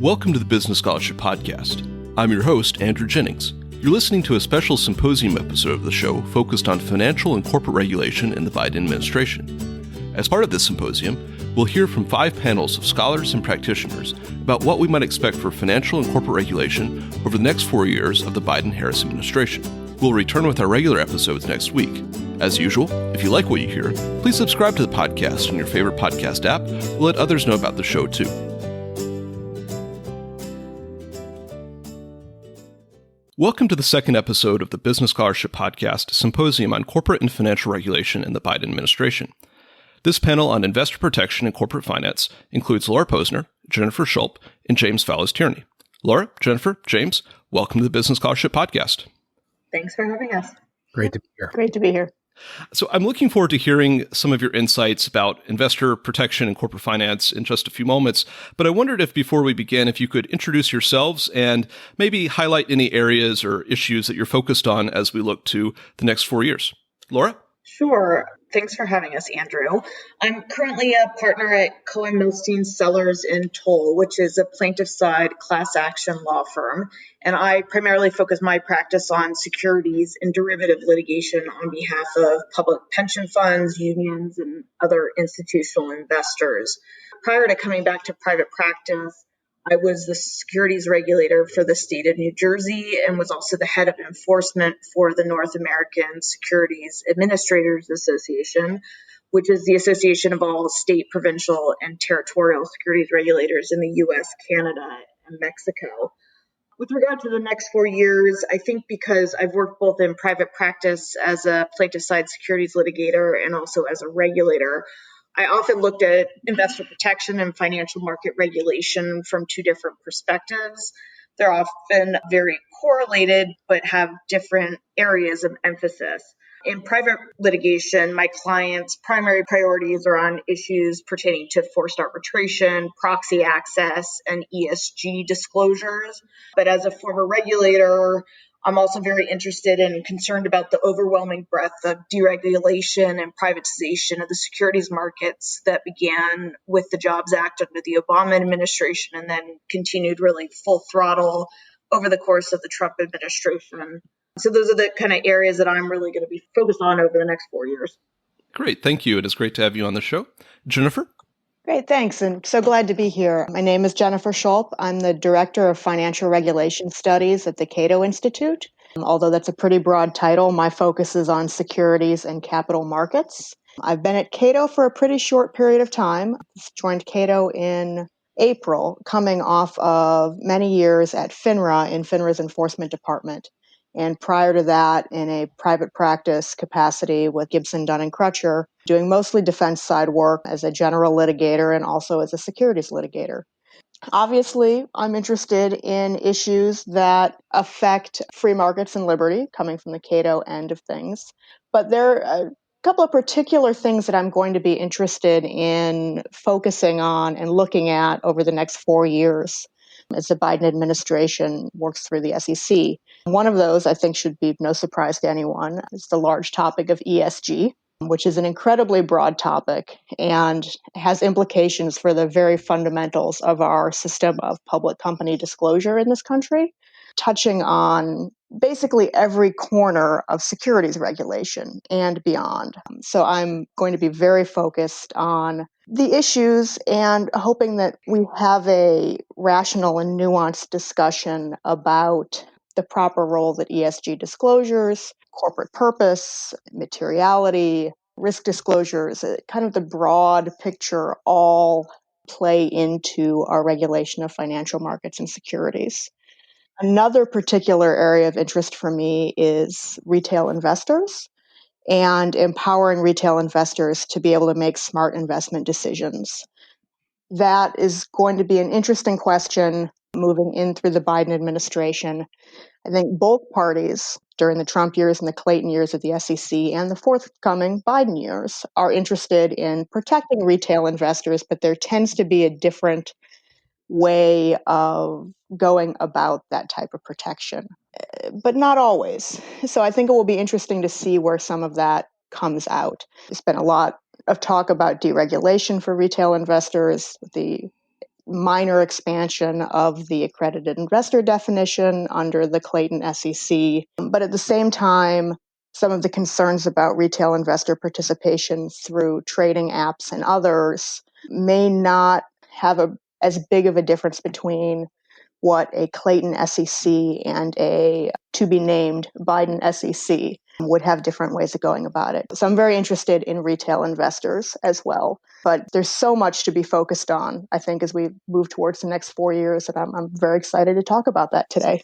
Welcome to the Business Scholarship Podcast. I'm your host, Andrew Jennings. You're listening to a special Symposium episode of the show focused on financial and corporate regulation in the Biden administration. As part of this symposium, we'll hear from 5 panels of scholars and practitioners about what we might expect for financial and corporate regulation over the next 4 years of the Biden-Harris administration. We'll return with our regular episodes next week. As usual, if you like what you hear, please subscribe to the podcast in your favorite podcast app. We'll let others know about the show too. Welcome to the second episode of the Business Scholarship Podcast Symposium on Corporate and Financial Regulation in the Biden administration. This panel on investor protection and corporate finance includes Laura Posner, Jennifer Schulp, and James Fallis-Tierney. Laura, Jennifer, James, welcome to the Business Scholarship Podcast. Thanks for having us. Great to be here. Great to be here. So I'm looking forward to hearing some of your insights about investor protection and corporate finance in just a few moments. But I wondered if before we begin, if you could introduce yourselves and maybe highlight any areas or issues that you're focused on as we look to the next 4 years. Laura? Sure. Thanks for having us, Andrew. I'm currently a partner at Cohen Milstein Sellers in Toll, which is a plaintiff-side class action law firm. And I primarily focus my practice on securities and derivative litigation on behalf of public pension funds, unions, and other institutional investors. Prior to coming back to private practice, I was the securities regulator for the state of New Jersey and was also the head of enforcement for the North American Securities Administrators Association, which is the association of all state, provincial, and territorial securities regulators in the U.S., Canada, and Mexico. With regard to the next 4 years, I think because I've worked both in private practice as a plaintiff-side securities litigator and also as a regulator, I often looked at investor protection and financial market regulation from 2 different perspectives. They're often very correlated, but have different areas of emphasis. In private litigation, my clients' primary priorities are on issues pertaining to forced arbitration, proxy access, and ESG disclosures. But as a former regulator, I'm also very interested and concerned about the overwhelming breadth of deregulation and privatization of the securities markets that began with the Jobs Act under the Obama administration and then continued really full throttle over the course of the Trump administration. So those are the kind of areas that I'm really going to be focused on over the next 4 years. Great. Thank you. It is great to have you on the show. Jennifer? Great, thanks. And so glad to be here. My name is Jennifer Schulp. I'm the Director of Financial Regulation Studies at the Cato Institute. Although that's a pretty broad title, my focus is on securities and capital markets. I've been at Cato for a pretty short period of time. Joined Cato in April, coming off of many years at FINRA in FINRA's enforcement department. And prior to that, in a private practice capacity with Gibson, Dunn & Crutcher, doing mostly defense side work as a general litigator and also as a securities litigator. Obviously, I'm interested in issues that affect free markets and liberty, coming from the Cato end of things. But there are a couple of particular things that I'm going to be interested in focusing on and looking at over the next 4 years as the Biden administration works through the SEC. One of those, I think, should be no surprise to anyone, is the large topic of ESG, which is an incredibly broad topic and has implications for the very fundamentals of our system of public company disclosure in this country, touching on basically every corner of securities regulation and beyond. So I'm going to be very focused on the issues and hoping that we have a rational and nuanced discussion about the proper role that ESG disclosures, corporate purpose, materiality, risk disclosures, kind of the broad picture all play into our regulation of financial markets and securities. Another particular area of interest for me is retail investors and empowering retail investors to be able to make smart investment decisions. That is going to be an interesting question moving in through the Biden administration. I think both parties during the Trump years and the Clayton years of the SEC and the forthcoming Biden years are interested in protecting retail investors, but there tends to be a different way of going about that type of protection, but not always. So I think it will be interesting to see where some of that comes out. There's been a lot of talk about deregulation for retail investors, the minor expansion of the accredited investor definition under the Clayton SEC. But at the same time, some of the concerns about retail investor participation through trading apps and others may not have as big of a difference between what a Clayton SEC and a to-be-named Biden SEC would have different ways of going about it. So I'm very interested in retail investors as well. But there's so much to be focused on, I think, as we move towards the next 4 years, and I'm very excited to talk about that today.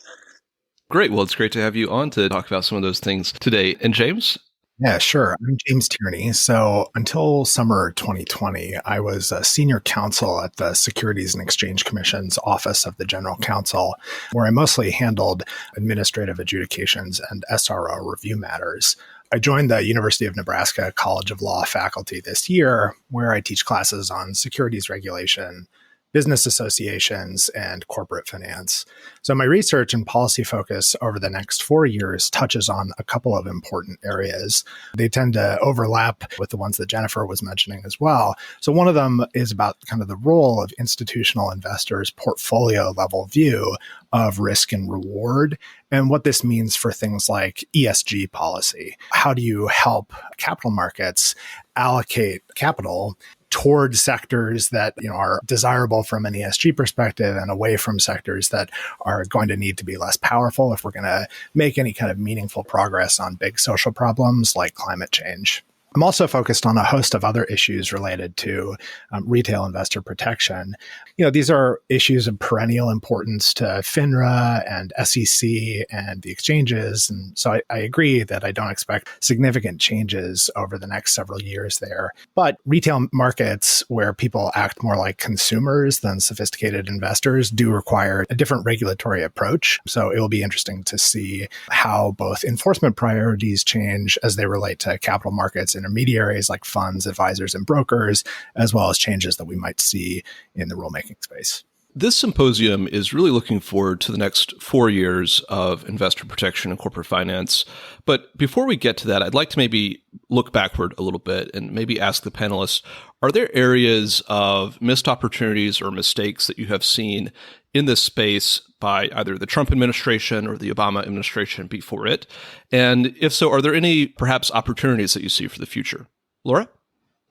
Great. Well, it's great to have you on to talk about some of those things today. And James? Yeah, sure. I'm James Tierney. So until summer 2020, I was a senior counsel at the Securities and Exchange Commission's Office of the General Counsel, where I mostly handled administrative adjudications and SRO review matters. I joined the University of Nebraska College of Law faculty this year, where I teach classes on securities regulation, business associations, and corporate finance. So my research and policy focus over the next 4 years touches on a couple of important areas. They tend to overlap with the ones that Jennifer was mentioning as well. So one of them is about kind of the role of institutional investors' portfolio level view of risk and reward, and what this means for things like ESG policy. How do you help capital markets allocate capital towards sectors that are desirable from an ESG perspective and away from sectors that are going to need to be less powerful if we're going to make any kind of meaningful progress on big social problems like climate change. I'm also focused on a host of other issues related to retail investor protection. These are issues of perennial importance to FINRA and SEC and the exchanges. And so I agree that I don't expect significant changes over the next several years there. But retail markets where people act more like consumers than sophisticated investors do require a different regulatory approach. So it will be interesting to see how both enforcement priorities change as they relate to capital markets intermediaries like funds, advisors, and brokers, as well as changes that we might see in the rulemaking space. This symposium is really looking forward to the next 4 years of investor protection and corporate finance. But before we get to that, I'd like to maybe look backward a little bit and maybe ask the panelists, are there areas of missed opportunities or mistakes that you have seen in this space by either the Trump administration or the Obama administration before it? And if so, are there any perhaps opportunities that you see for the future? Laura?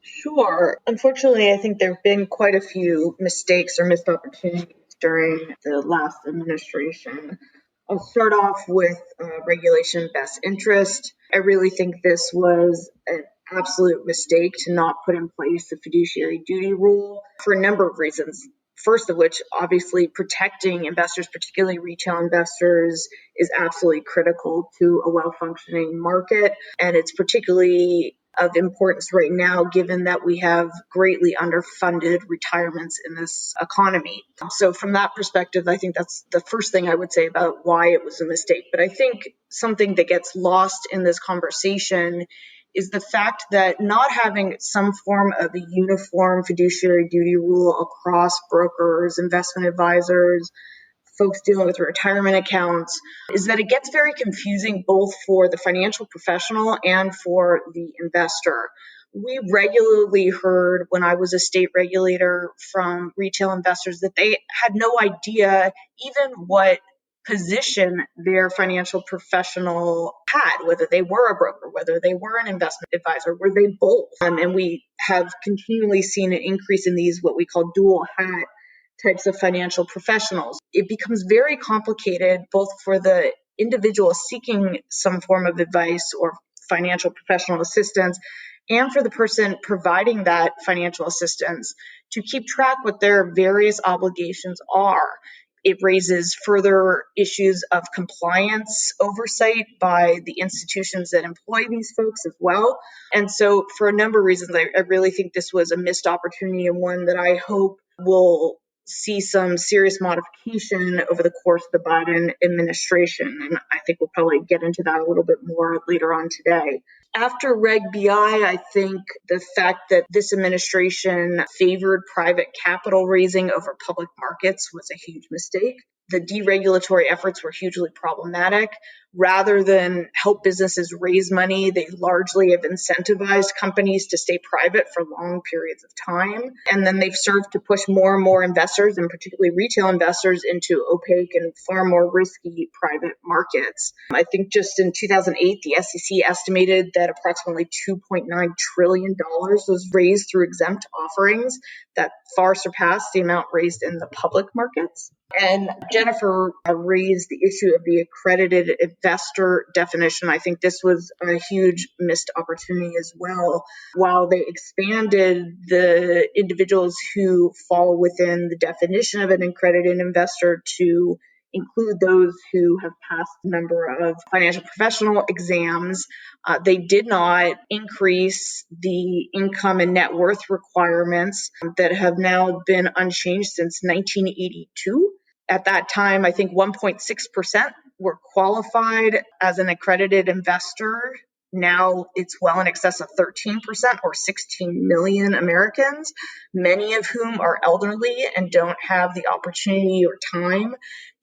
Sure. Unfortunately, I think there have been quite a few mistakes or missed opportunities during the last administration. I'll start off with regulation best interest. I really think this was an absolute mistake to not put in place the fiduciary duty rule for a number of reasons. First of which, obviously, protecting investors, particularly retail investors, is absolutely critical to a well-functioning market. And it's particularly of importance right now, given that we have greatly underfunded retirements in this economy. So from that perspective, I think that's the first thing I would say about why it was a mistake. But I think something that gets lost in this conversation is the fact that not having some form of a uniform fiduciary duty rule across brokers, investment advisors, folks dealing with retirement accounts, is that it gets very confusing both for the financial professional and for the investor. We regularly heard when I was a state regulator from retail investors that they had no idea even what position their financial professional had, whether they were a broker, whether they were an investment advisor, were they both? And we have continually seen an increase in these, what we call dual hat types of financial professionals. It becomes very complicated both for the individual seeking some form of advice or financial professional assistance and for the person providing that financial assistance to keep track what their various obligations are. It raises further issues of compliance oversight by the institutions that employ these folks as well. And so for a number of reasons, I really think this was a missed opportunity and one that I hope will see some serious modification over the course of the Biden administration. And I think we'll probably get into that a little bit more later on today. After Reg BI, I think the fact that this administration favored private capital raising over public markets was a huge mistake. The deregulatory efforts were hugely problematic. Rather than help businesses raise money, they largely have incentivized companies to stay private for long periods of time. And then they've served to push more and more investors, and particularly retail investors, into opaque and far more risky private markets. I think just in 2008, the SEC estimated that approximately $2.9 trillion was raised through exempt offerings that far surpassed the amount raised in the public markets. And Jennifer raised the issue of the accredited investor definition. I think this was a huge missed opportunity as well. While they expanded the individuals who fall within the definition of an accredited investor to include those who have passed a number of financial professional exams, they did not increase the income and net worth requirements that have now been unchanged since 1982. At that time, I think 1.6% were qualified as an accredited investor. Now it's well in excess of 13%, or 16 million Americans, many of whom are elderly and don't have the opportunity or time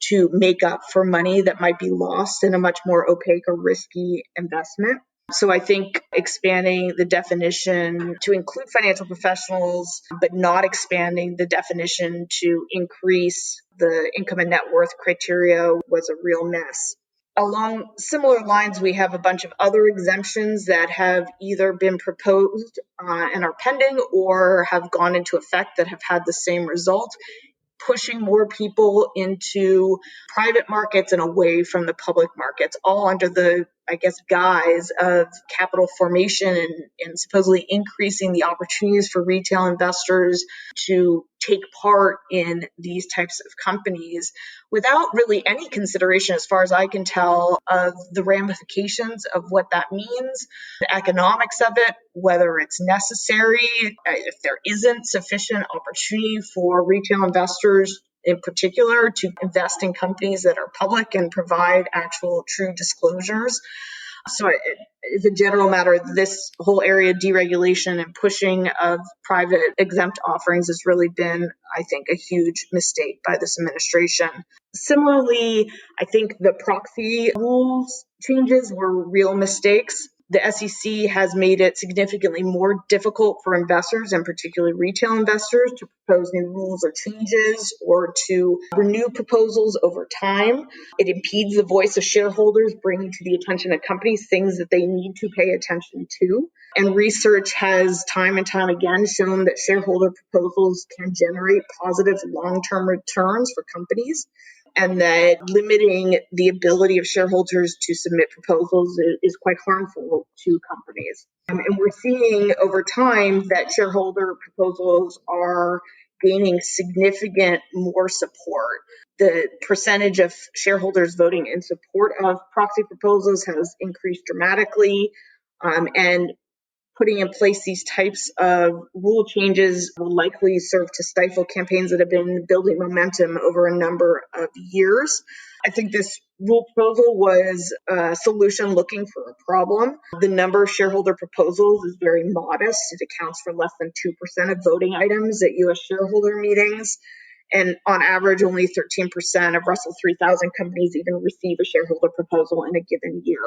to make up for money that might be lost in a much more opaque or risky investment. So I think expanding the definition to include financial professionals, but not expanding the definition to increase the income and net worth criteria was a real mess. Along similar lines, we have a bunch of other exemptions that have either been proposed and are pending, or have gone into effect that have had the same result, pushing more people into private markets and away from the public markets, all under the, guise of capital formation and supposedly increasing the opportunities for retail investors to take part in these types of companies without really any consideration, as far as I can tell, of the ramifications of what that means, the economics of it, whether it's necessary, if there isn't sufficient opportunity for retail investors in particular to invest in companies that are public and provide actual true disclosures. So as a general matter, this whole area of deregulation and pushing of private exempt offerings has really been, I think, a huge mistake by this administration. Similarly, I think the proxy rules changes were real mistakes. The SEC has made it significantly more difficult for investors, and particularly retail investors, to propose new rules or changes or to renew proposals over time. It impedes the voice of shareholders, bringing to the attention of companies things that they need to pay attention to. And research has time and time again shown that shareholder proposals can generate positive long-term returns for companies, and that limiting the ability of shareholders to submit proposals is quite harmful to companies. And we're seeing over time that shareholder proposals are gaining significant more support. The percentage of shareholders voting in support of proxy proposals has increased dramatically, and putting in place these types of rule changes will likely serve to stifle campaigns that have been building momentum over a number of years. I think this rule proposal was a solution looking for a problem. The number of shareholder proposals is very modest. It accounts for less than 2% of voting items at U.S. shareholder meetings. And on average, only 13% of Russell 3000 companies even receive a shareholder proposal in a given year.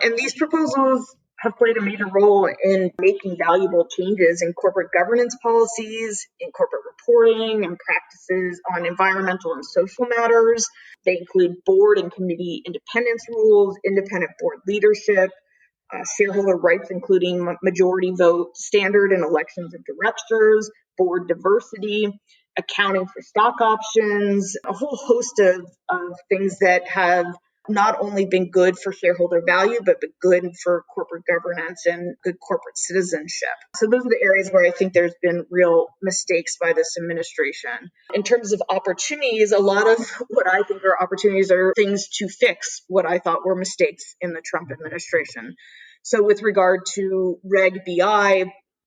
And these proposals have played a major role in making valuable changes in corporate governance policies, in corporate reporting, and practices on environmental and social matters. They include board and committee independence rules, independent board leadership, shareholder rights, including majority vote standard in elections of directors, board diversity, accounting for stock options, a whole host of things that have not only been good for shareholder value, but good for corporate governance and good corporate citizenship. So those are the areas where I think there's been real mistakes by this administration. In terms of opportunities, a lot of what I think are opportunities are things to fix what I thought were mistakes in the Trump administration. So with regard to Reg BI,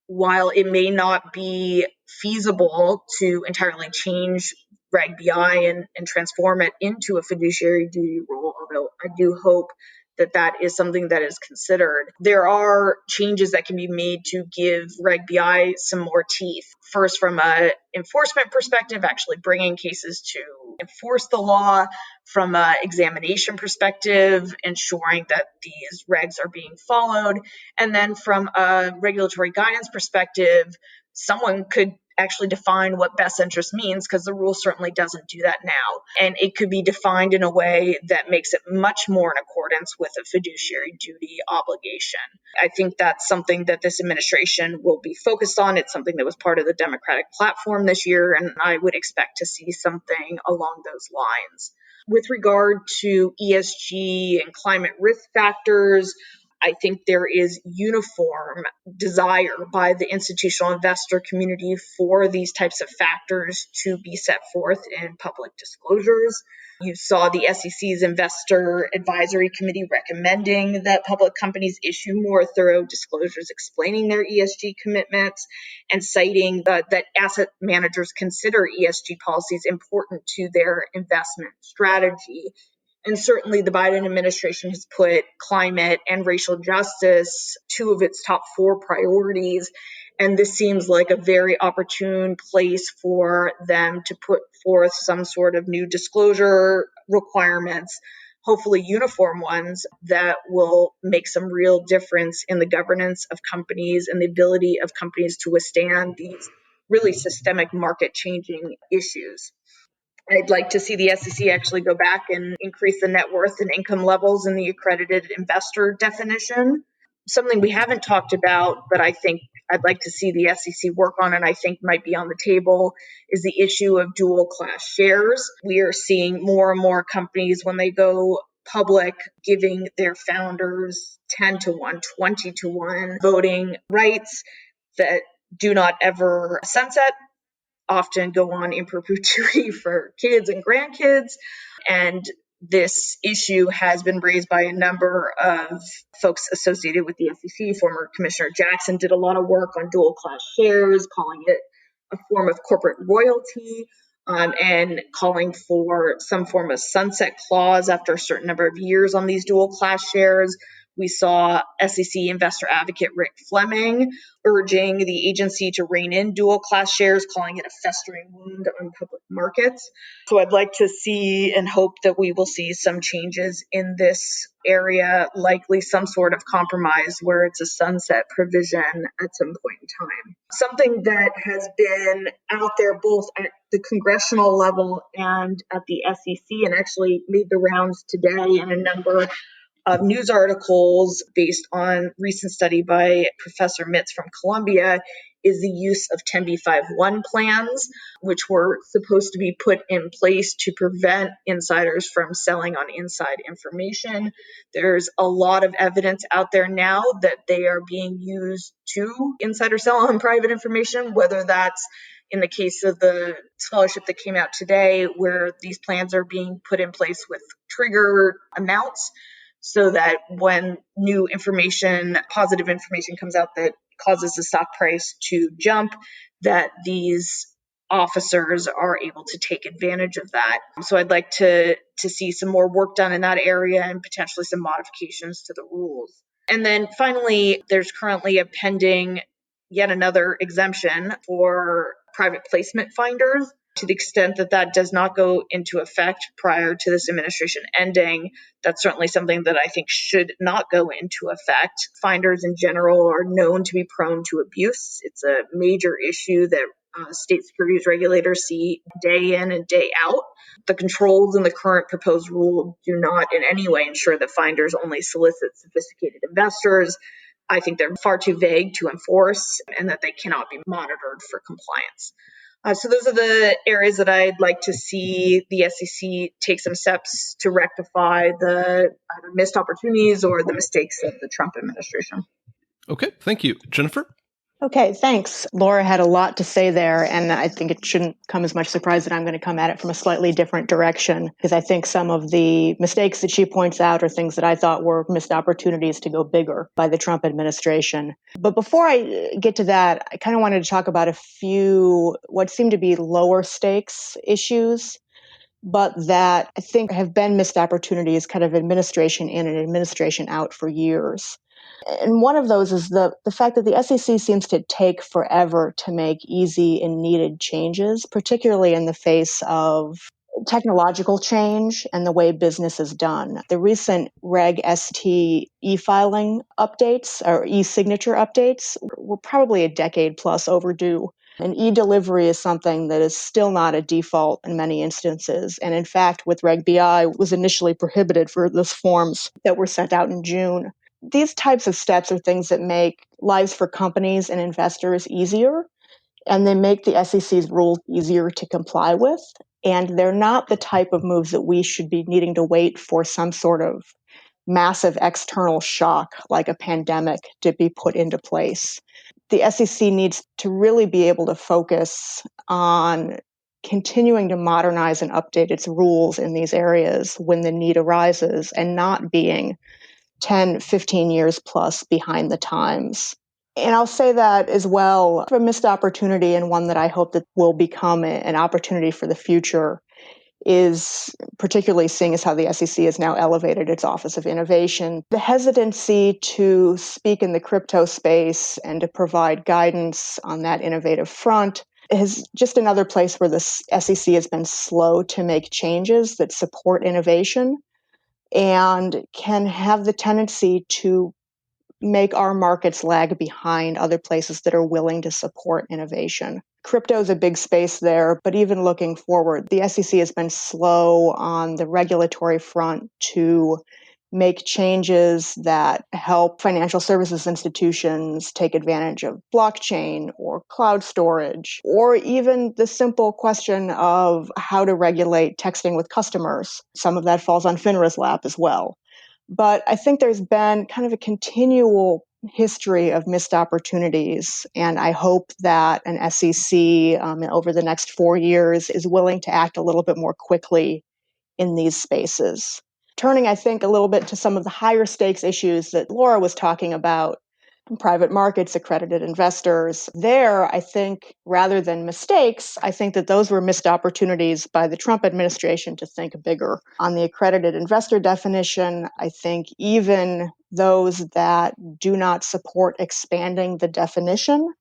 while it may not be feasible to entirely change Reg BI and transform it into a fiduciary duty rule, although I do hope that is something that is considered. There are changes that can be made to give Reg BI some more teeth. First, from an enforcement perspective, actually bringing cases to enforce the law. From an examination perspective, ensuring that these regs are being followed. And then from a regulatory guidance perspective, someone could actually define what best interest means, because the rule certainly doesn't do that now. And it could be defined in a way that makes it much more in accordance with a fiduciary duty obligation. I think that's something that this administration will be focused on. It's something that was part of the Democratic platform this year, and I would expect to see something along those lines. With regard to ESG and climate risk factors, I think there is uniform desire by the institutional investor community for these types of factors to be set forth in public disclosures. You saw the SEC's Investor Advisory Committee recommending that public companies issue more thorough disclosures explaining their ESG commitments and citing that asset managers consider ESG policies important to their investment strategy. And certainly the Biden administration has put climate and racial justice, two of its top 4 priorities. And this seems like a very opportune place for them to put forth some sort of new disclosure requirements, hopefully uniform ones that will make some real difference in the governance of companies and the ability of companies to withstand these really systemic market changing issues. I'd like to see the SEC actually go back and increase the net worth and income levels in the accredited investor definition. Something we haven't talked about, but I think I'd like to see the SEC work on, and I think might be on the table, is the issue of dual class shares. We are seeing more and more companies, when they go public, giving their founders 10 to 1, 20 to 1 voting rights that do not ever sunset, often go on in perpetuity for kids and grandkids. And this issue has been raised by a number of folks associated with the SEC. Former Commissioner Jackson did a lot of work on dual class shares, calling it a form of corporate royalty, and calling for some form of sunset clause after a certain number of years on these dual class shares. We saw SEC investor advocate Rick Fleming urging the agency to rein in dual class shares, calling it a festering wound on public markets. So I'd like to see and hope that we will see some changes in this area, likely some sort of compromise where it's a sunset provision at some point in time. Something that has been out there both at the congressional level and at the SEC, and actually made the rounds today in a number of news articles based on recent study by Professor Mitz from Columbia, is the use of 10b5-1 plans, which were supposed to be put in place to prevent insiders from selling on inside information. There's a lot of evidence out there now that they are being used to insider sell on private information, whether that's in the case of the scholarship that came out today, where these plans are being put in place with trigger amounts, so that when new information, positive information comes out that causes the stock price to jump, that these officers are able to take advantage of that. So I'd like to see some more work done in that area and potentially some modifications to the rules. And then finally, there's currently a pending yet another exemption for private placement finders. To the extent that that does not go into effect prior to this administration ending, that's certainly something that I think should not go into effect. Finders in general are known to be prone to abuse. It's a major issue that state securities regulators see day in and day out. The controls in the current proposed rule do not in any way ensure that finders only solicit sophisticated investors. I think they're far too vague to enforce and that they cannot be monitored for compliance. So those are the areas that I'd like to see the SEC take some steps to rectify the either missed opportunities or the mistakes of the Trump administration. Okay, thank you. Jennifer? Okay, thanks. Laura had a lot to say there, and I think it shouldn't come as much surprise that I'm going to come at it from a slightly different direction, because I think some of the mistakes that she points out are things that I thought were missed opportunities to go bigger by the Trump administration. But before I get to that, I kind of wanted to talk about a few what seem to be lower stakes issues but that I think have been missed opportunities, kind of administration in and administration out for years. And one of those is the fact that the SEC seems to take forever to make easy and needed changes, particularly in the face of technological change and the way business is done. The recent Reg ST e-filing updates or e-signature updates were probably a decade plus overdue. And e-delivery is something that is still not a default in many instances. And in fact, with Reg BI, was initially prohibited for those forms that were sent out in June. These types of steps are things that make lives for companies and investors easier, and they make the SEC's rules easier to comply with. And they're not the type of moves that we should be needing to wait for some sort of massive external shock like a pandemic to be put into place. The SEC needs to really be able to focus on continuing to modernize and update its rules in these areas when the need arises, and not being 10, 15 years plus behind the times. And I'll say that as well, a missed opportunity, and one that I hope that will become an opportunity for the future, is particularly seeing as how the SEC has now elevated its Office of Innovation. The hesitancy to speak in the crypto space and to provide guidance on that innovative front is just another place where the SEC has been slow to make changes that support innovation and can have the tendency to make our markets lag behind other places that are willing to support innovation. Crypto is a big space there, but even looking forward, the SEC has been slow on the regulatory front to make changes that help financial services institutions take advantage of blockchain or cloud storage, or even the simple question of how to regulate texting with customers. Some of that falls on FINRA's lap as well. But I think there's been kind of a continual history of missed opportunities, and I hope that an SEC over the next 4 years is willing to act a little bit more quickly in these spaces. Turning, I think, a little bit to some of the higher stakes issues that Laura was talking about, private markets, accredited investors. There, I think, rather than mistakes, I think that those were missed opportunities by the Trump administration to think bigger. On the accredited investor definition, I think even those that do not support expanding the definition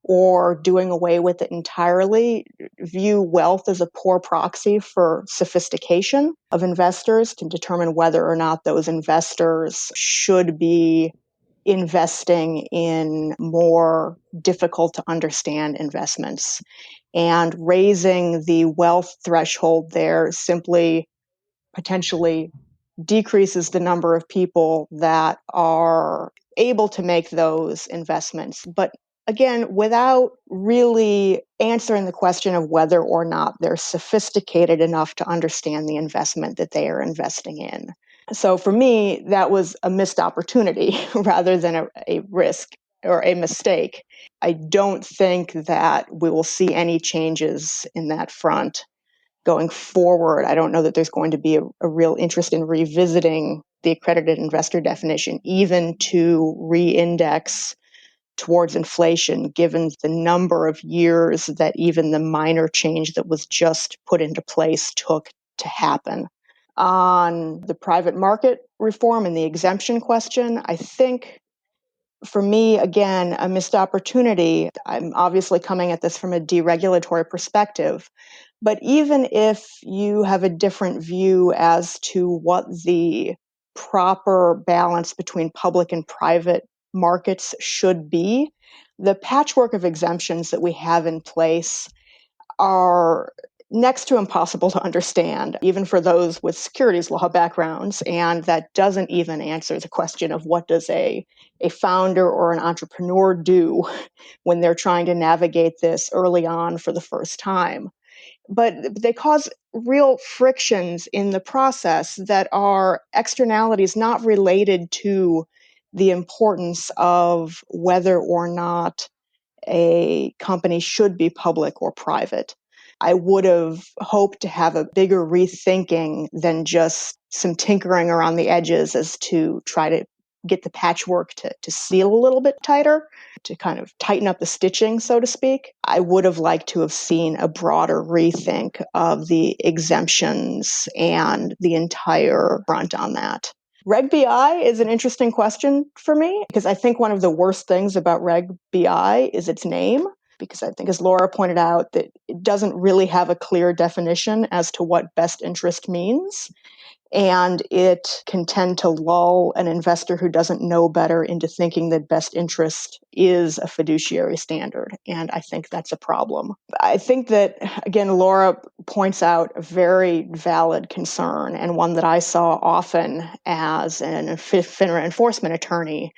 or doing away with it entirely view wealth as a poor proxy for sophistication of investors to determine whether or not those investors should be investing in more difficult to understand investments. And raising the wealth threshold there simply potentially decreases the number of people that are able to make those investments. But again, without really answering the question of whether or not they're sophisticated enough to understand the investment that they are investing in. So for me, that was a missed opportunity rather than a risk or a mistake. I don't think that we will see any changes in that front going forward. I don't know that there's going to be a real interest in revisiting the accredited investor definition, even to re-index towards inflation, given the number of years that even the minor change that was just put into place took to happen. On the private market reform and the exemption question, I think for me, again, a missed opportunity. I'm obviously coming at this from a deregulatory perspective. But even if you have a different view as to what the proper balance between public and private markets should be, the patchwork of exemptions that we have in place are next to impossible to understand, even for those with securities law backgrounds. And that doesn't even answer the question of what does a founder or an entrepreneur do when they're trying to navigate this early on for the first time. But they cause real frictions in the process that are externalities not related to the importance of whether or not a company should be public or private. I would have hoped to have a bigger rethinking than just some tinkering around the edges as to try to get the patchwork to seal a little bit tighter, to kind of tighten up the stitching, so to speak. I would have liked to have seen a broader rethink of the exemptions and the entire front on that. Reg BI is an interesting question for me because I think one of the worst things about Reg BI is its name, because I think, as Laura pointed out, that it doesn't really have a clear definition as to what best interest means. And it can tend to lull an investor who doesn't know better into thinking that best interest is a fiduciary standard. And I think that's a problem. I think that, again, Laura points out a very valid concern, and one that I saw often as an FINRA enforcement attorney,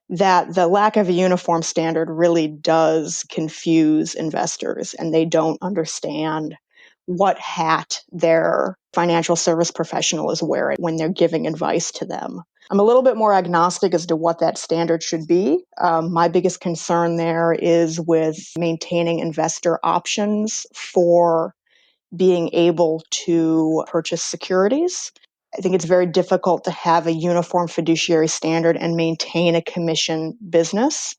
that the lack of a uniform standard really does confuse investors, and they don't understand what hat their financial service professional is wearing when they're giving advice to them. I'm a little bit more agnostic as to what that standard should be. My biggest concern there is with maintaining investor options for being able to purchase securities. I think it's very difficult to have a uniform fiduciary standard and maintain a commission business.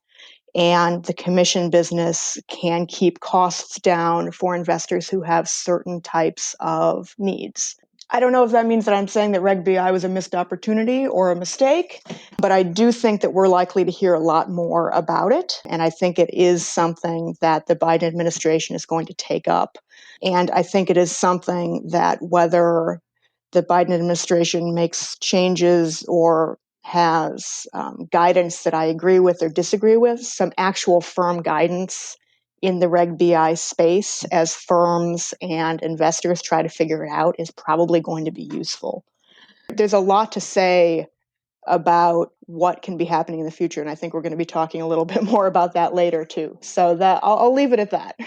And the commission business can keep costs down for investors who have certain types of needs. I don't know if that means that I'm saying that Reg BI was a missed opportunity or a mistake, but I do think that we're likely to hear a lot more about it. And I think it is something that the Biden administration is going to take up. And I think it is something that, whether the Biden administration makes changes or has guidance that I agree with or disagree with, some actual firm guidance in the Reg BI space as firms and investors try to figure it out is probably going to be useful. There's a lot to say about what can be happening in the future, and I think we're going to be talking a little bit more about that later too. So that I'll leave it at that.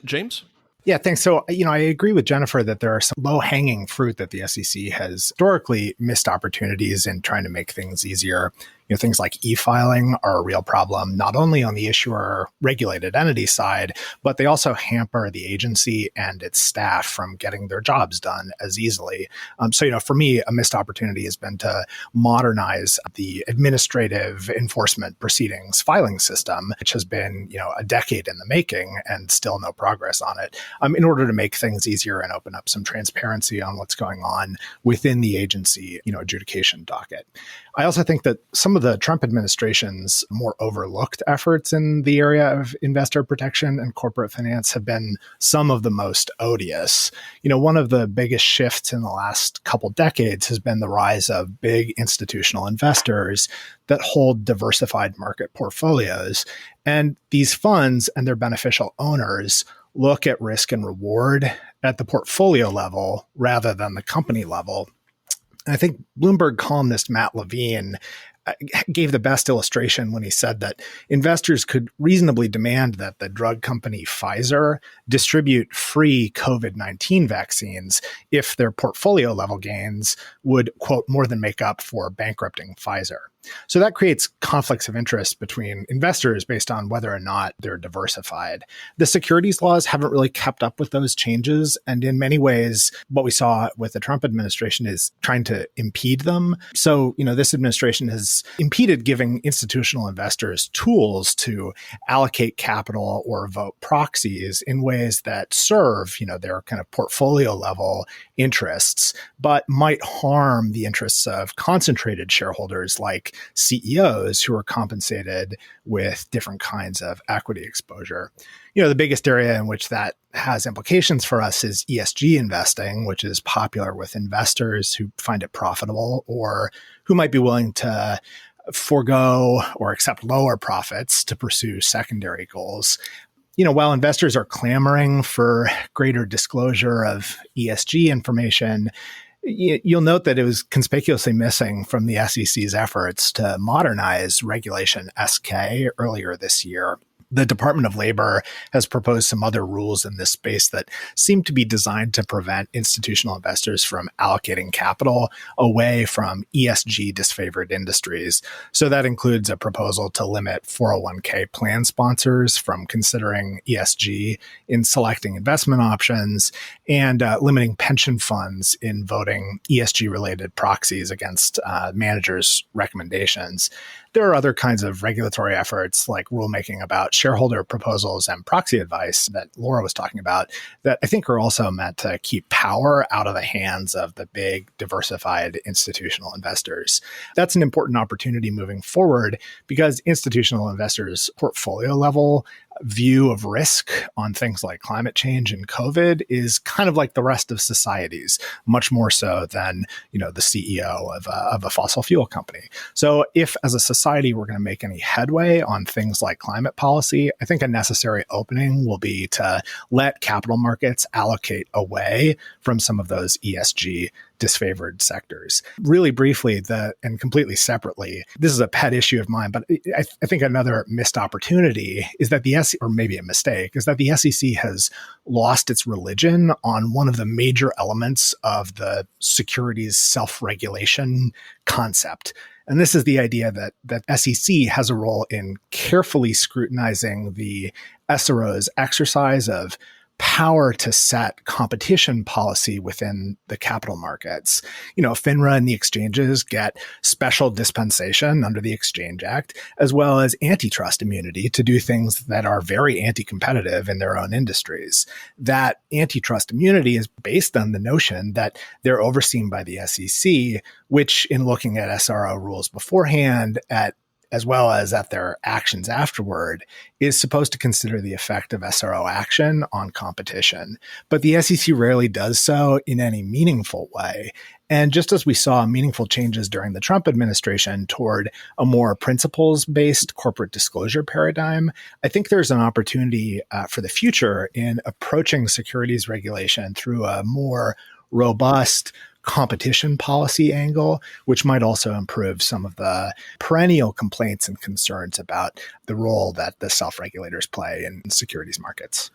James? Yeah, thanks. So, I agree with Jennifer that there are some low-hanging fruit that the SEC has historically missed opportunities in trying to make things easier. Things like e-filing are a real problem, not only on the issuer regulated entity side, but they also hamper the agency and its staff from getting their jobs done as easily. So, for me, a missed opportunity has been to modernize the administrative enforcement proceedings filing system, which has been, a decade in the making and still no progress on it, in order to make things easier and open up some transparency on what's going on within the agency, adjudication docket. I also think that some of the Trump administration's more overlooked efforts in the area of investor protection and corporate finance have been some of the most odious. One of the biggest shifts in the last couple decades has been the rise of big institutional investors that hold diversified market portfolios. And these funds and their beneficial owners look at risk and reward at the portfolio level rather than the company level. And I think Bloomberg columnist Matt Levine gave the best illustration when he said that investors could reasonably demand that the drug company Pfizer distribute free COVID-19 vaccines if their portfolio level gains would, quote, more than make up for bankrupting Pfizer. So that creates conflicts of interest between investors based on whether or not they're diversified. The securities laws haven't really kept up with those changes. And in many ways, what we saw with the Trump administration is trying to impede them. So, this administration has impeded giving institutional investors tools to allocate capital or vote proxies in ways that serve, their kind of portfolio level interests, but might harm the interests of concentrated shareholders like CEOs who are compensated with different kinds of equity exposure. The biggest area in which that has implications for us is ESG investing, which is popular with investors who find it profitable or who might be willing to forego or accept lower profits to pursue secondary goals. While investors are clamoring for greater disclosure of ESG information, you'll note that it was conspicuously missing from the SEC's efforts to modernize Regulation SK earlier this year. The Department of Labor has proposed some other rules in this space that seem to be designed to prevent institutional investors from allocating capital away from ESG disfavored industries. So that includes a proposal to limit 401k plan sponsors from considering ESG in selecting investment options and limiting pension funds in voting ESG related proxies against managers' recommendations. There are other kinds of regulatory efforts like rulemaking about shareholder proposals and proxy advice that Laura was talking about that I think are also meant to keep power out of the hands of the big diversified institutional investors. That's an important opportunity moving forward because institutional investors' portfolio level view of risk on things like climate change and COVID is kind of like the rest of society's, much more so than, the CEO of a fossil fuel company. So if as a society we're going to make any headway on things like climate policy, I think a necessary opening will be to let capital markets allocate away from some of those ESG disfavored sectors. Really briefly, and completely separately, this is a pet issue of mine, but I think another missed opportunity is that or maybe a mistake, is that the SEC has lost its religion on one of the major elements of the securities self-regulation concept. And this is the idea that SEC has a role in carefully scrutinizing the SRO's exercise of power to set competition policy within the capital markets. FINRA and the exchanges get special dispensation under the Exchange Act, as well as antitrust immunity to do things that are very anti-competitive in their own industries. That antitrust immunity is based on the notion that they're overseen by the SEC, which in looking at SRO rules beforehand, as well as at their actions afterward, is supposed to consider the effect of SRO action on competition. But the SEC rarely does so in any meaningful way. And just as we saw meaningful changes during the Trump administration toward a more principles-based corporate disclosure paradigm, I think there's an opportunity for the future in approaching securities regulation through a more robust competition policy angle, which might also improve some of the perennial complaints and concerns about the role that the self-regulators play in securities markets.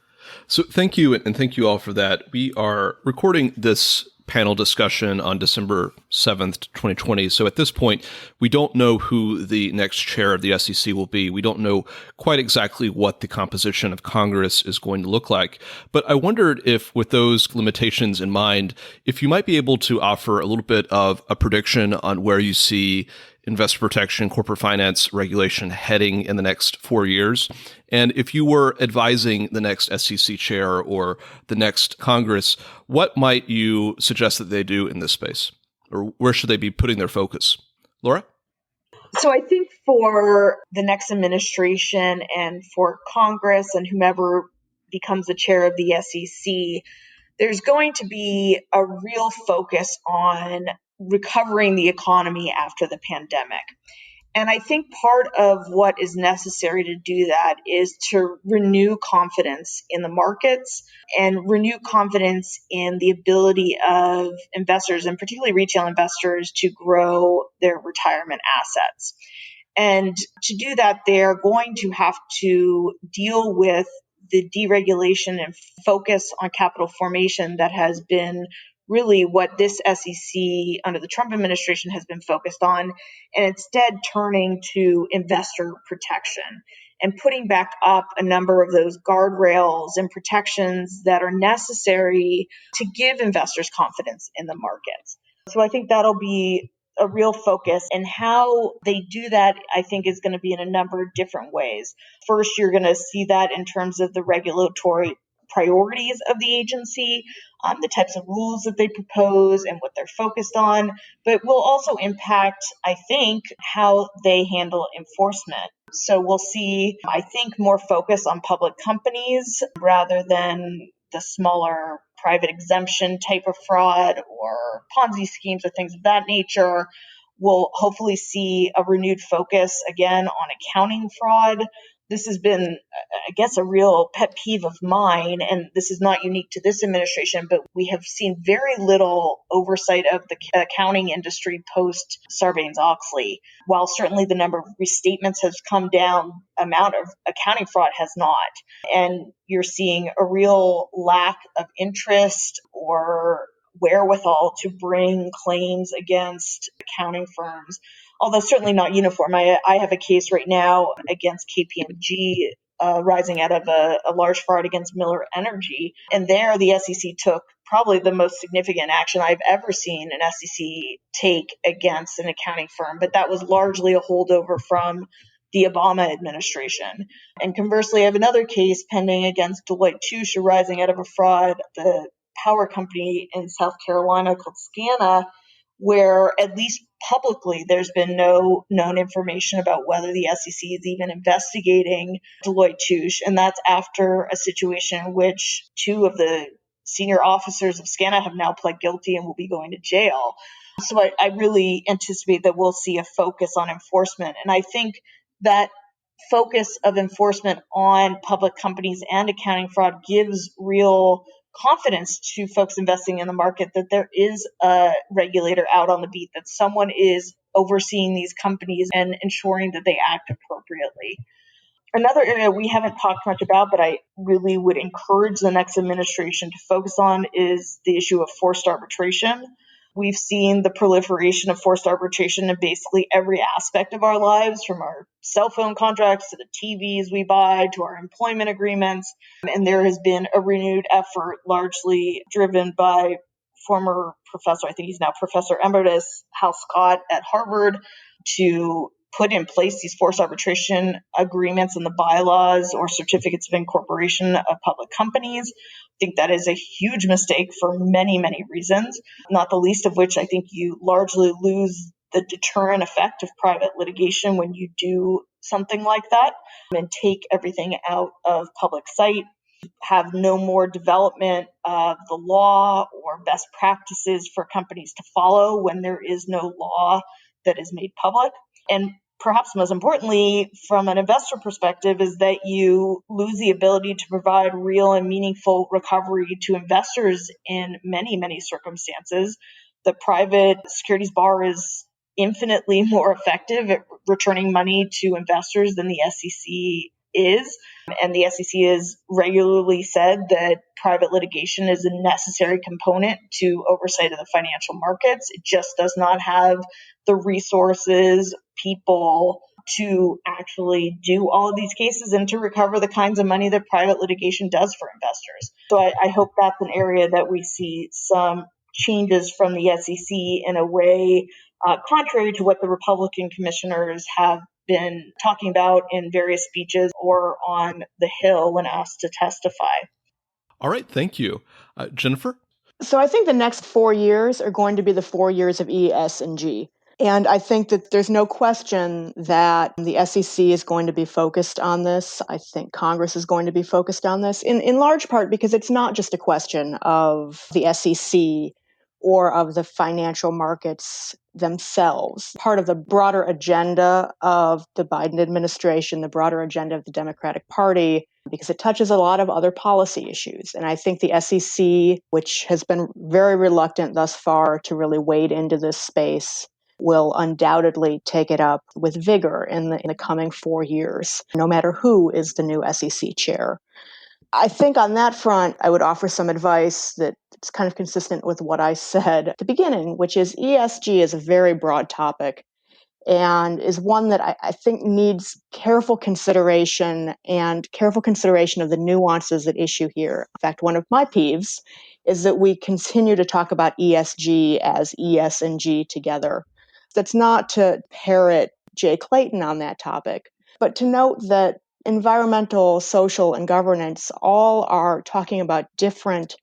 So thank you, and thank you all for that. We are recording this panel discussion on December 7th, 2020. So at this point, we don't know who the next chair of the SEC will be. We don't know quite exactly what the composition of Congress is going to look like. But I wondered if, with those limitations in mind, if you might be able to offer a little bit of a prediction on where you see investor protection, corporate finance regulation heading in the next 4 years. And if you were advising the next SEC chair or the next Congress, what might you suggest that they do in this space? Or where should they be putting their focus? Laura? So I think for the next administration and for Congress and whomever becomes the chair of the SEC, there's going to be a real focus on recovering the economy after the pandemic. And I think part of what is necessary to do that is to renew confidence in the markets and renew confidence in the ability of investors, and particularly retail investors, to grow their retirement assets. And to do that, they're going to have to deal with the deregulation and focus on capital formation that has been really what this SEC under the Trump administration has been focused on, and instead turning to investor protection and putting back up a number of those guardrails and protections that are necessary to give investors confidence in the markets. So I think that'll be a real focus, and how they do that, I think, is going to be in a number of different ways. First, you're going to see that in terms of the regulatory priorities of the agency, the types of rules that they propose and what they're focused on, but will also impact, I think, how they handle enforcement. So we'll see, I think, more focus on public companies rather than the smaller private exemption type of fraud or Ponzi schemes or things of that nature. We'll hopefully see a renewed focus again on accounting fraud, this has been, I guess, a real pet peeve of mine, and this is not unique to this administration, but we have seen very little oversight of the accounting industry post Sarbanes-Oxley. While certainly the number of restatements has come down, amount of accounting fraud has not. And you're seeing a real lack of interest or wherewithal to bring claims against accounting firms, although certainly not uniform. I have a case right now against KPMG rising out of a large fraud against Miller Energy. And there the SEC took probably the most significant action I've ever seen an SEC take against an accounting firm. But that was largely a holdover from the Obama administration. And conversely, I have another case pending against Deloitte Touche arising out of a fraud, the power company in South Carolina called SCANA, where at least publicly there's been no known information about whether the SEC is even investigating Deloitte Touche. And that's after a situation in which two of the senior officers of SCANA have now pled guilty and will be going to jail. So I really anticipate that we'll see a focus on enforcement. And I think that focus of enforcement on public companies and accounting fraud gives real confidence to folks investing in the market that there is a regulator out on the beat, that someone is overseeing these companies and ensuring that they act appropriately. Another area we haven't talked much about, but I really would encourage the next administration to focus on, is the issue of forced arbitration. We've seen the proliferation of forced arbitration in basically every aspect of our lives, from our cell phone contracts to the TVs we buy to our employment agreements. And there has been a renewed effort, largely driven by former professor, I think he's now Professor Emeritus Hal Scott at Harvard, to put in place these forced arbitration agreements in the bylaws or certificates of incorporation of public companies. I think that is a huge mistake for many, many reasons, not the least of which I think you largely lose the deterrent effect of private litigation when you do something like that and take everything out of public sight, have no more development of the law or best practices for companies to follow when there is no law that is made public. And perhaps most importantly, from an investor perspective, is that you lose the ability to provide real and meaningful recovery to investors in many, many circumstances. The private securities bar is infinitely more effective at returning money to investors than the SEC is. And the SEC has regularly said that private litigation is a necessary component to oversight of the financial markets. It just does not have the resources, people to actually do all of these cases and to recover the kinds of money that private litigation does for investors. So I hope that's an area that we see some changes from the SEC in a way contrary to what the Republican commissioners have been talking about in various speeches or on the Hill when asked to testify. All right, thank you. Jennifer? So I think the next 4 years are going to be the 4 years of ESG. And I think that there's no question that the SEC is going to be focused on this. I think Congress is going to be focused on this, in large part because it's not just a question of the SEC or of the financial markets themselves. Part of the broader agenda of the Biden administration, the broader agenda of the Democratic Party, because it touches a lot of other policy issues. And I think the SEC, which has been very reluctant thus far to really wade into this space, will undoubtedly take it up with vigor in the coming 4 years, no matter who is the new SEC chair. I think on that front, I would offer some advice that's kind of consistent with what I said at the beginning, which is ESG is a very broad topic and is one that I think needs careful consideration and careful consideration of the nuances at issue here. In fact, one of my peeves is that we continue to talk about ESG as ES and G together. That's not to parrot Jay Clayton on that topic, but to note that environmental, social, and governance all are talking about different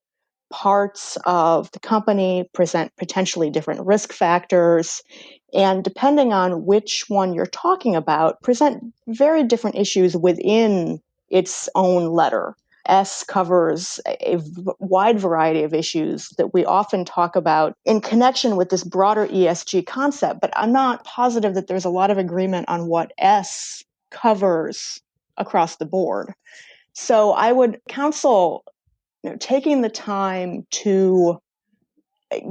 parts of the company, present potentially different risk factors, and depending on which one you're talking about, present very different issues within its own letter. S covers a wide variety of issues that we often talk about in connection with this broader ESG concept, but I'm not positive that there's a lot of agreement on what S covers across the board. So I would counsel taking the time to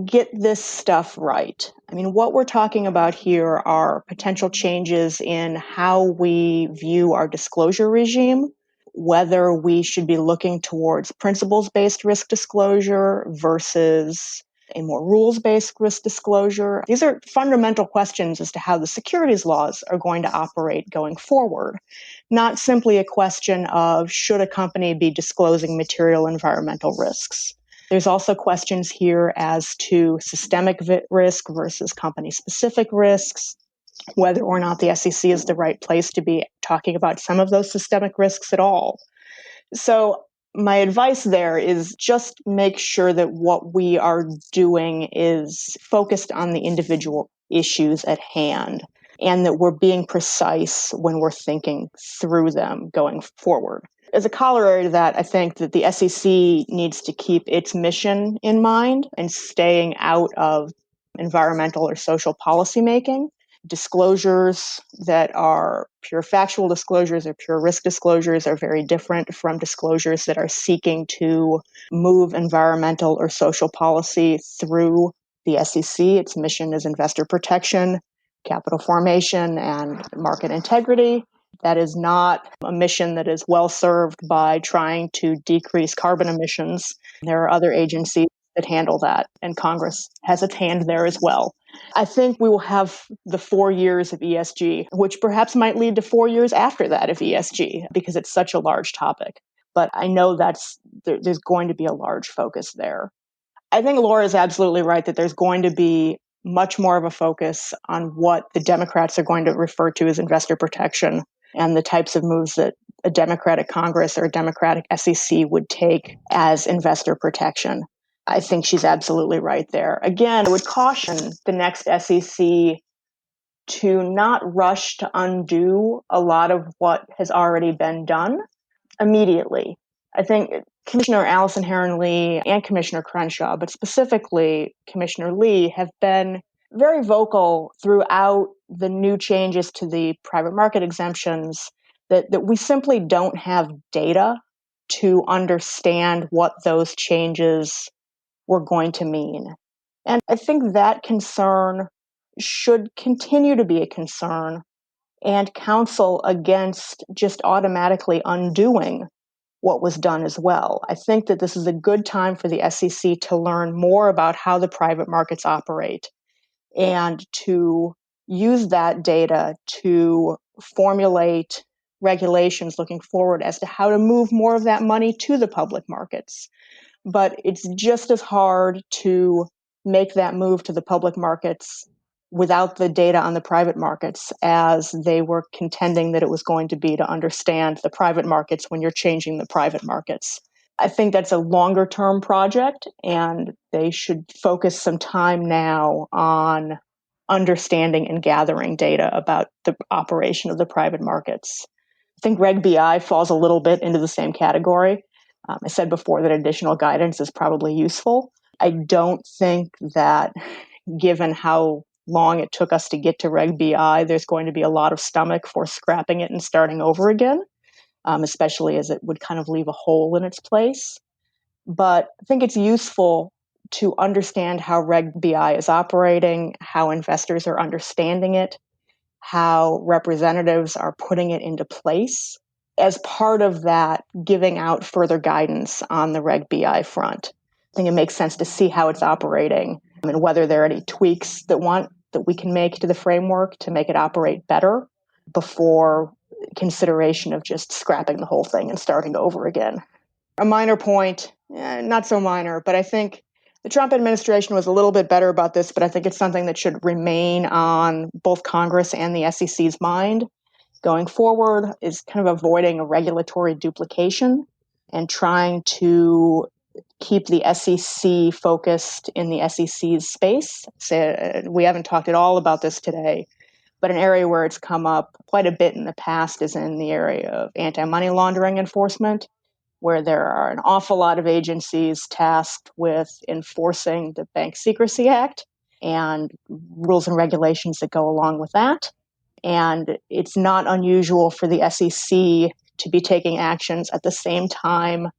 get this stuff right. I mean, what we're talking about here are potential changes in how we view our disclosure regime, whether we should be looking towards principles-based risk disclosure versus a more rules-based risk disclosure. These are fundamental questions as to how the securities laws are going to operate going forward, not simply a question of should a company be disclosing material environmental risks. There's also questions here as to systemic risk versus company-specific risks, whether or not the SEC is the right place to be talking about some of those systemic risks at all. So my advice there is just make sure that what we are doing is focused on the individual issues at hand and that we're being precise when we're thinking through them going forward. As a corollary to that, I think that the SEC needs to keep its mission in mind and staying out of environmental or social policymaking. Disclosures that are pure factual disclosures or pure risk disclosures are very different from disclosures that are seeking to move environmental or social policy through the SEC. Its mission is investor protection, capital formation, and market integrity. That is not a mission that is well served by trying to decrease carbon emissions. There are other agencies that handle that, and Congress has its hand there as well. I think we will have the 4 years of ESG, which perhaps might lead to 4 years after that of ESG, because it's such a large topic. But I know there's going to be a large focus there. I think Laura is absolutely right that there's going to be much more of a focus on what the Democrats are going to refer to as investor protection and the types of moves that a Democratic Congress or a Democratic SEC would take as investor protection. I think she's absolutely right there. Again, I would caution the next SEC to not rush to undo a lot of what has already been done immediately. I think Commissioner Allison Herron-Lee and Commissioner Crenshaw, but specifically Commissioner Lee, have been very vocal throughout the new changes to the private market exemptions that we simply don't have data to understand what those changes were going to mean. And I think that concern should continue to be a concern and counsel against just automatically undoing what was done as well. I think that this is a good time for the SEC to learn more about how the private markets operate and to use that data to formulate regulations looking forward as to how to move more of that money to the public markets. But it's just as hard to make that move to the public markets without the data on the private markets as they were contending that it was going to be to understand the private markets when you're changing the private markets. I think that's a longer term project, and they should focus some time now on understanding and gathering data about the operation of the private markets. I think Reg BI falls a little bit into the same category. I said before that additional guidance is probably useful. I don't think that given how long it took us to get to Reg BI, there's going to be a lot of stomach for scrapping it and starting over again, especially as it would kind of leave a hole in its place. But I think it's useful to understand how Reg BI is operating, how investors are understanding it, how representatives are putting it into place as part of that, giving out further guidance on the Reg BI front. I think it makes sense to see how it's operating and whether there are any tweaks that we can make to the framework to make it operate better before consideration of just scrapping the whole thing and starting over again. A minor point, not so minor, but I think the Trump administration was a little bit better about this, but I think it's something that should remain on both Congress and the SEC's mind going forward, is kind of avoiding a regulatory duplication and trying to keep the SEC focused in the SEC's space. So, we haven't talked at all about this today, but an area where it's come up quite a bit in the past is in the area of anti-money laundering enforcement, where there are an awful lot of agencies tasked with enforcing the Bank Secrecy Act and rules and regulations that go along with that. And it's not unusual for the SEC to be taking actions at the same time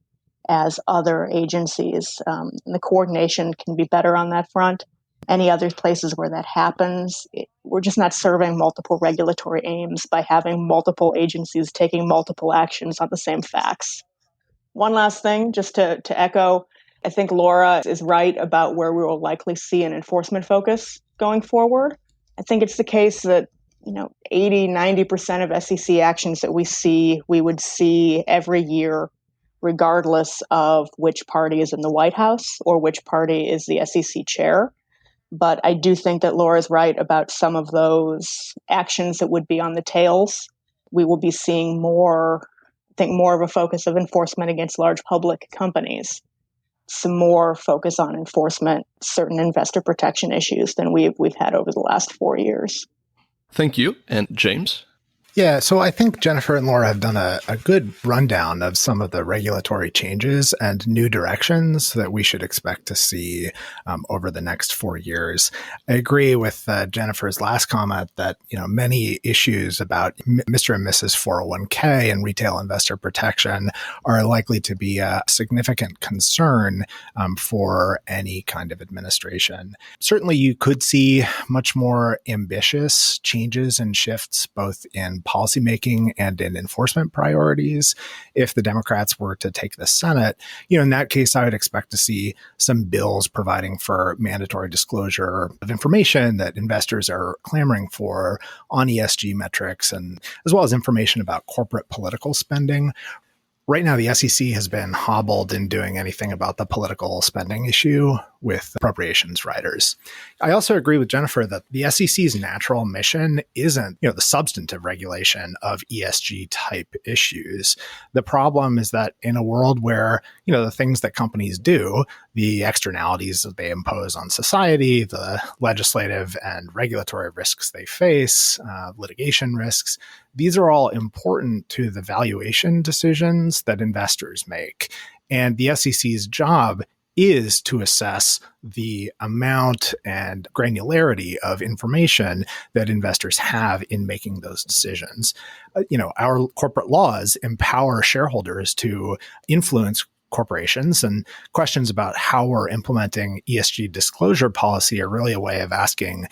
as other agencies. And the coordination can be better on that front. Any other places where that happens, we're just not serving multiple regulatory aims by having multiple agencies taking multiple actions on the same facts. One last thing, just to echo, I think Laura is right about where we will likely see an enforcement focus going forward. I think it's the case that 80, 90% of SEC actions that we would see every year, regardless of which party is in the White House or which party is the SEC chair. But I do think that Laura's right about some of those actions that would be on the tails. We will be seeing more of a focus of enforcement against large public companies, some more focus on enforcement, certain investor protection issues than we've had over the last 4 years. Thank you. And James? Yeah, so I think Jennifer and Laura have done a good rundown of some of the regulatory changes and new directions that we should expect to see over the next 4 years. I agree with Jennifer's last comment that many issues about Mr. and Mrs. 401k and retail investor protection are likely to be a significant concern for any kind of administration. Certainly, you could see much more ambitious changes and shifts both in policymaking and in enforcement priorities. If the Democrats were to take the Senate, in that case, I would expect to see some bills providing for mandatory disclosure of information that investors are clamoring for on ESG metrics, and as well as information about corporate political spending. Right now, the SEC has been hobbled in doing anything about the political spending issue with appropriations riders. I also agree with Jennifer that the SEC's natural mission isn't, the substantive regulation of ESG type issues. The problem is that in a world where, the things that companies do, the externalities that they impose on society, the legislative and regulatory risks they face, litigation risks, these are all important to the valuation decisions that investors make. And the SEC's job is to assess the amount and granularity of information that investors have in making those decisions. Our corporate laws empower shareholders to influence corporations, and questions about how we're implementing ESG disclosure policy are really a way of asking,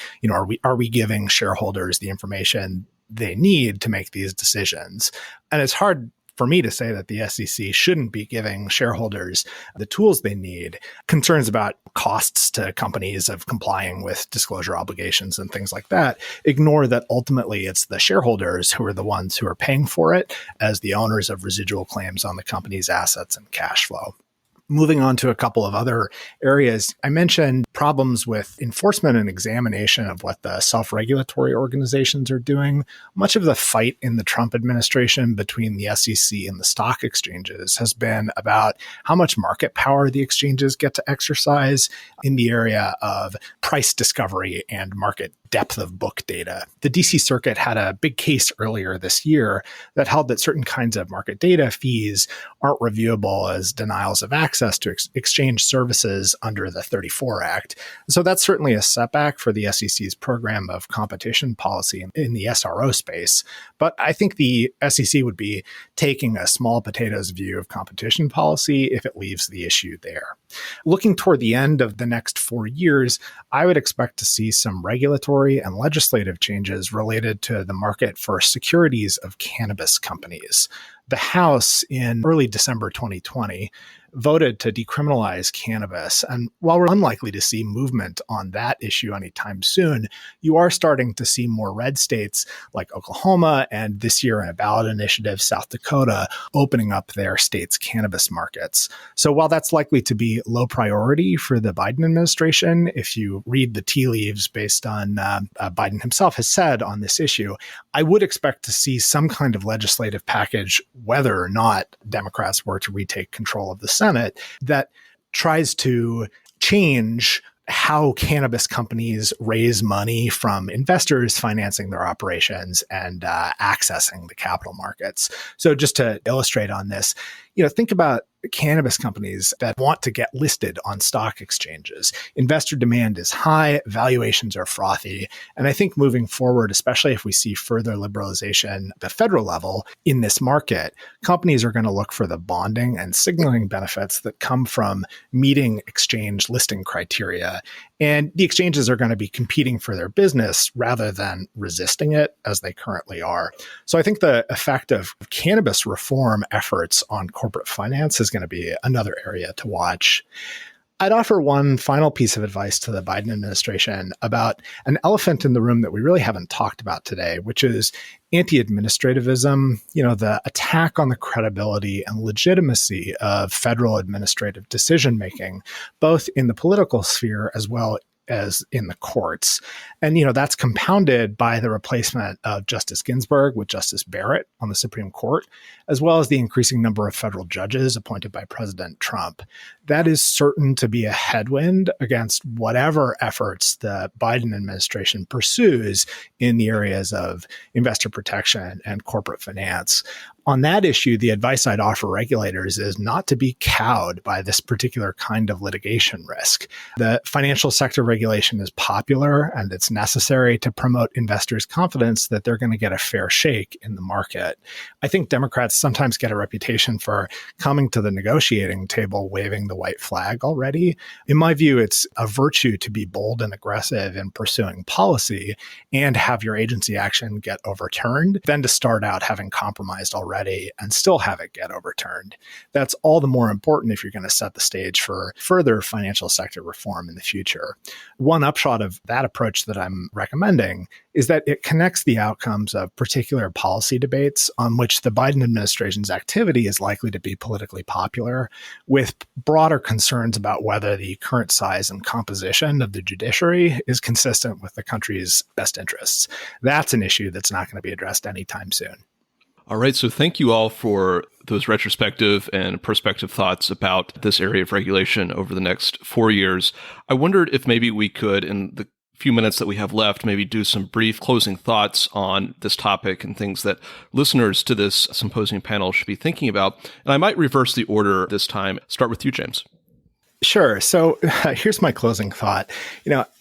are we giving shareholders the information they need to make these decisions? And it's hard for me to say that the SEC shouldn't be giving shareholders the tools they need. Concerns about costs to companies of complying with disclosure obligations and things like that ignore that ultimately it's the shareholders who are the ones who are paying for it as the owners of residual claims on the company's assets and cash flow. Moving on to a couple of other areas, I mentioned problems with enforcement and examination of what the self-regulatory organizations are doing. Much of the fight in the Trump administration between the SEC and the stock exchanges has been about how much market power the exchanges get to exercise in the area of price discovery and market depth of book data. The DC Circuit had a big case earlier this year that held that certain kinds of market data fees aren't reviewable as denials of access to exchange services under the 34 Act. So that's certainly a setback for the SEC's program of competition policy in the SRO space. But I think the SEC would be taking a small potatoes view of competition policy if it leaves the issue there. Looking toward the end of the next 4 years, I would expect to see some regulatory and legislative changes related to the market for securities of cannabis companies. The House in early December 2020 voted to decriminalize cannabis. And while we're unlikely to see movement on that issue anytime soon, you are starting to see more red states like Oklahoma and this year in a ballot initiative, South Dakota, opening up their state's cannabis markets. So while that's likely to be low priority for the Biden administration, if you read the tea leaves based on Biden himself has said on this issue, I would expect to see some kind of legislative package, whether or not Democrats were to retake control of the Senate, that tries to change how cannabis companies raise money from investors financing their operations and accessing the capital markets. So just to illustrate on this, think about cannabis companies that want to get listed on stock exchanges. Investor demand is high, valuations are frothy. And I think moving forward, especially if we see further liberalization at the federal level in this market, companies are going to look for the bonding and signaling benefits that come from meeting exchange listing criteria. And the exchanges are going to be competing for their business rather than resisting it as they currently are. So I think the effect of cannabis reform efforts on corporate finance is going to be another area to watch. I'd offer one final piece of advice to the Biden administration about an elephant in the room that we really haven't talked about today, which is anti-administrativism, the attack on the credibility and legitimacy of federal administrative decision-making, both in the political sphere as well as in the courts. And, that's compounded by the replacement of Justice Ginsburg with Justice Barrett on the Supreme Court, as well as the increasing number of federal judges appointed by President Trump. That is certain to be a headwind against whatever efforts the Biden administration pursues in the areas of investor protection and corporate finance. On that issue, the advice I'd offer regulators is not to be cowed by this particular kind of litigation risk. The financial sector regulation is popular and it's necessary to promote investors' confidence that they're going to get a fair shake in the market. I think Democrats sometimes get a reputation for coming to the negotiating table waving the white flag already. In my view, it's a virtue to be bold and aggressive in pursuing policy and have your agency action get overturned than to start out having compromised already and still have it get overturned. That's all the more important if you're going to set the stage for further financial sector reform in the future. One upshot of that approach that I'm recommending is that it connects the outcomes of particular policy debates on which the Biden administration's activity is likely to be politically popular with broader concerns about whether the current size and composition of the judiciary is consistent with the country's best interests. That's an issue that's not going to be addressed anytime soon. All right, so thank you all for those retrospective and perspective thoughts about this area of regulation over the next 4 years. I wondered if maybe we could, in the few minutes that we have left, maybe do some brief closing thoughts on this topic and things that listeners to this symposium panel should be thinking about. And I might reverse the order this time. Start with you, James. Sure. So here's my closing thought.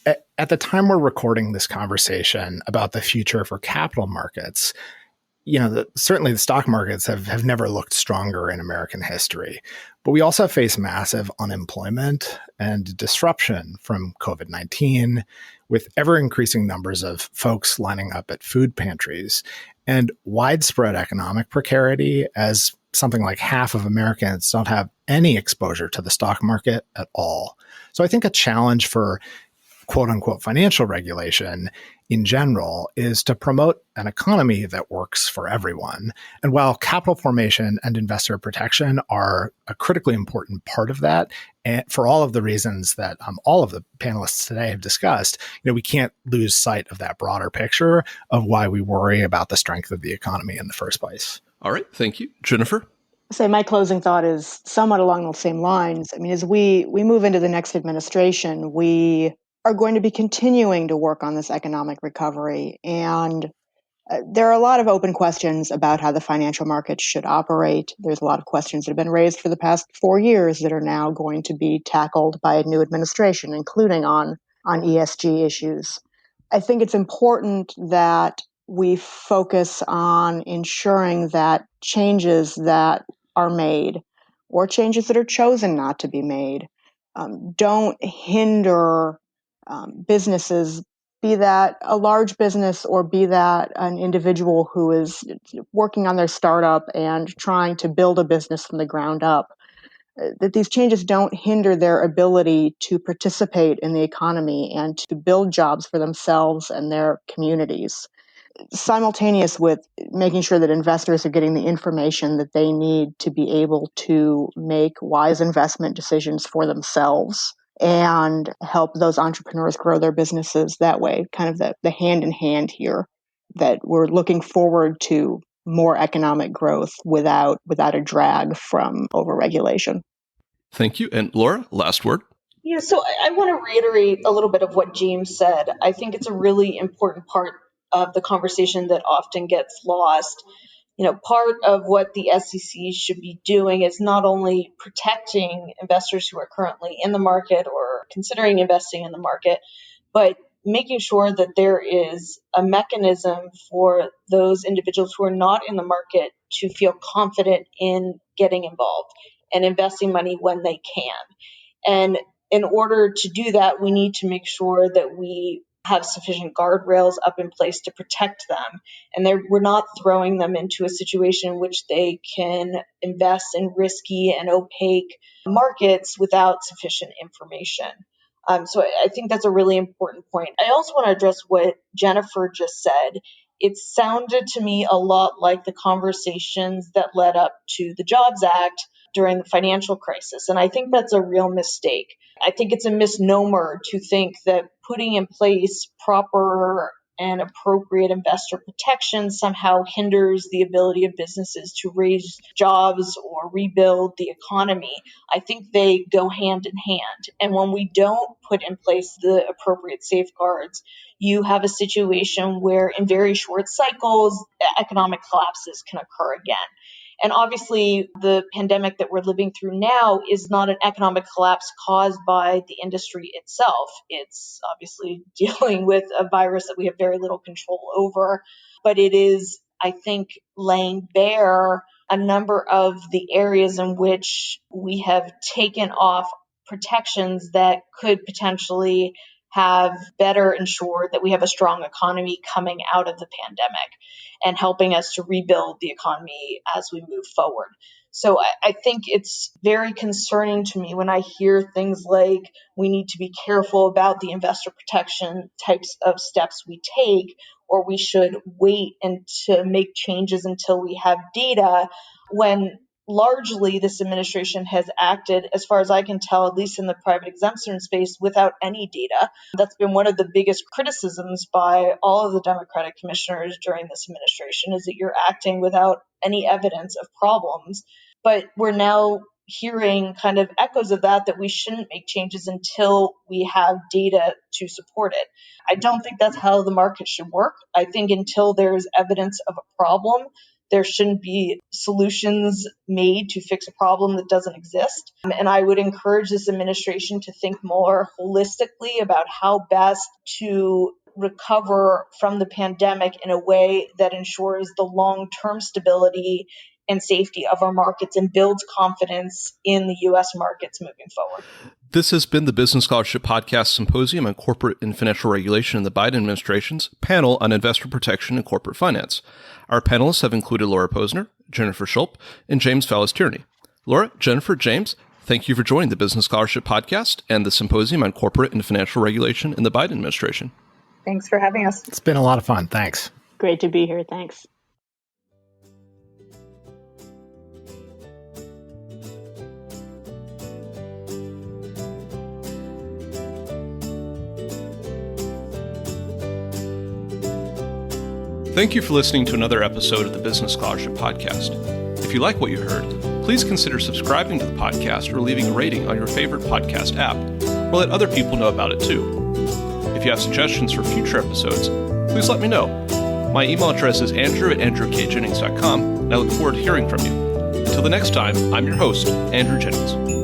At the time we're recording this conversation about the future for capital markets, certainly the stock markets have never looked stronger in American history. But we also face massive unemployment and disruption from COVID-19, with ever-increasing numbers of folks lining up at food pantries, and widespread economic precarity as something like half of Americans don't have any exposure to the stock market at all. So I think a challenge for quote-unquote financial regulation in general is to promote an economy that works for everyone. And while capital formation and investor protection are a critically important part of that, and for all of the reasons that all of the panelists today have discussed, we can't lose sight of that broader picture of why we worry about the strength of the economy in the first place. All right, thank you. Jennifer? So my closing thought is somewhat along those same lines. I mean, as we move into the next administration, we are going to be continuing to work on this economic recovery. And there are a lot of open questions about how the financial markets should operate. There's a lot of questions that have been raised for the past 4 years that are now going to be tackled by a new administration, including on ESG issues. I think it's important that we focus on ensuring that changes that are made or changes that are chosen not to be made don't hinder businesses, be that a large business or be that an individual who is working on their startup and trying to build a business from the ground up, that these changes don't hinder their ability to participate in the economy and to build jobs for themselves and their communities. Simultaneous with making sure that investors are getting the information that they need to be able to make wise investment decisions for themselves and help those entrepreneurs grow their businesses that way, kind of the hand in hand here, that we're looking forward to more economic growth without a drag from overregulation. Thank you. And Laura, last word. Yeah, so I want to reiterate a little bit of what James said. I think it's a really important part of the conversation that often gets lost. Part of what the SEC should be doing is not only protecting investors who are currently in the market or considering investing in the market, but making sure that there is a mechanism for those individuals who are not in the market to feel confident in getting involved and investing money when they can. And in order to do that, we need to make sure that we have sufficient guardrails up in place to protect them. And we're not throwing them into a situation in which they can invest in risky and opaque markets without sufficient information. So I think that's a really important point. I also want to address what Jennifer just said. It sounded to me a lot like the conversations that led up to the Jobs Act during the financial crisis. And I think that's a real mistake. I think it's a misnomer to think that putting in place proper and appropriate investor protection somehow hinders the ability of businesses to raise jobs or rebuild the economy. I think they go hand in hand. And when we don't put in place the appropriate safeguards, you have a situation where in very short cycles, economic collapses can occur again. And obviously, the pandemic that we're living through now is not an economic collapse caused by the industry itself. It's obviously dealing with a virus that we have very little control over. But it is, I think, laying bare a number of the areas in which we have taken off protections that could potentially have better ensured that we have a strong economy coming out of the pandemic and helping us to rebuild the economy as we move forward. So I think it's very concerning to me when I hear things like we need to be careful about the investor protection types of steps we take, or we should wait and to make changes until we have data, when largely this administration has acted, as far as I can tell, at least in the private exemption space, without any data. That's been one of the biggest criticisms by all of the Democratic commissioners during this administration, is that you're acting without any evidence of problems. But we're now hearing kind of echoes of that we shouldn't make changes until we have data to support it. I don't think that's how the market should work. I think until there's evidence of a problem, there shouldn't be solutions made to fix a problem that doesn't exist. And I would encourage this administration to think more holistically about how best to recover from the pandemic in a way that ensures the long-term stability and safety of our markets and builds confidence in the U.S. markets moving forward. This has been the Business Scholarship Podcast Symposium on Corporate and Financial Regulation in the Biden administration's panel on investor protection and corporate finance. Our panelists have included Laura Posner, Jennifer Schulp, and James Fallis-Tierney. Laura, Jennifer, James, thank you for joining the Business Scholarship Podcast and the Symposium on Corporate and Financial Regulation in the Biden administration. Thanks for having us. It's been a lot of fun. Thanks. Great to be here. Thanks. Thank you for listening to another episode of the Business Scholarship Podcast. If you like what you heard, please consider subscribing to the podcast or leaving a rating on your favorite podcast app, or let other people know about it too. If you have suggestions for future episodes, please let me know. My email address is andrew@andrewkjennings.com, and I look forward to hearing from you. Until the next time, I'm your host, Andrew Jennings.